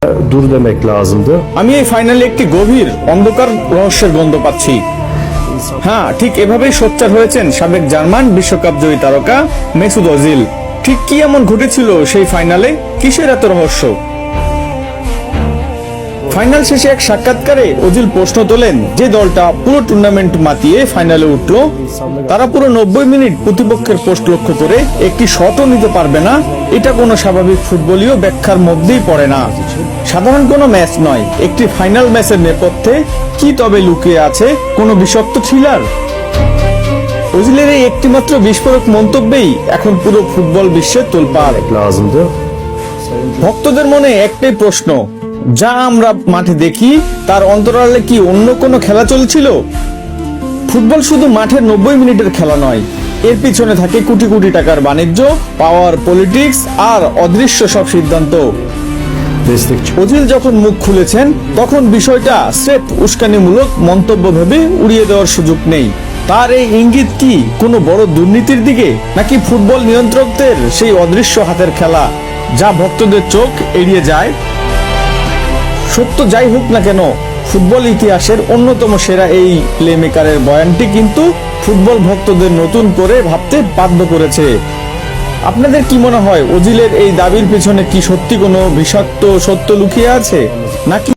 dur demek lazımdı. আমি এই ফাইনালে একটি গভীর অন্ধকার রহস্যের গন্ধ পাচ্ছি। হ্যাঁ, ঠিক এভাবেই সোচ্চার হয়েছেন সাবেক জার্মান বিশ্বকাপ জয়ী তারকা মেসুত ওজিল। ঠিক কি এমন ঘটেছিল সেই ফাইনালে? কিসের এত রহস্য? ফাইনাল শেষে এক সাক্ষাৎকারে ওজিল প্রশ্ন তোলেন, যে দলটা পুরো টুর্নামেন্ট মাতিয়ে ফাইনালে উঠল, তারা পুরো 90 মিনিট প্রতিপক্ষের পোস্ট লক্ষ্য করে একটি শটও নিতে পারবে না। এটা কোনো স্বাভাবিক ফুটবলীয় ব্যাখ্যার মধ্যেই পড়ে না। সাধারণ কোনো ম্যাচ নয়, একটি ফাইনাল ম্যাচের নেপথ্যে কি তবে লুকিয়ে আছে কোনো বিষাক্ত থ্রিলার? ওজিলের এই একটিমাত্র বিস্ফোরক মন্তব্যেই এখন পুরো ফুটবল বিশ্বে তোলপাড়। Lazımdı. ভক্তদের মনে একটাই প্রশ্ন, যা আমরা মাঠে দেখি তার অন্তরালে কি অন্য কোনো খেলা চলছিল? ফুটবল শুধু মাঠের 90 মিনিটের খেলা নয়, এর পিছনে থাকে কোটি কোটি টাকার বাণিজ্য, পাওয়ার, পলিটিক্স আর অদৃশ্য সব সিদ্ধান্ত। Destekçi. ওজিল যখন মুখ খুলেছেন তখন বিষয়টা স্রেফ উস্কানিমূলক মন্তব্য ভেবে উড়িয়ে দেওয়ার সুযোগ নেই। তার এই ইঙ্গিত কি কোনো বড় দুর্নীতির দিকে, নাকি ফুটবল নিয়ন্ত্রকদের সেই অদৃশ্য হাতের খেলা যা ভক্তদের চোখ এড়িয়ে যায়? সত্য যাই হোক না কেন, ফুটবল ইতিহাসের অন্যতম সেরা এই প্লেমেকারের বয়ানটি কিন্তু ফুটবল ভক্তদের নতুন করে ভাবতে বাধ্য করেছে। আপনাদের কি মনে হয়, ওজিলের এই দাবির পিছনে কি সত্যি কোনো বিষাক্ত সত্য লুকিয়ে আছে, নাকি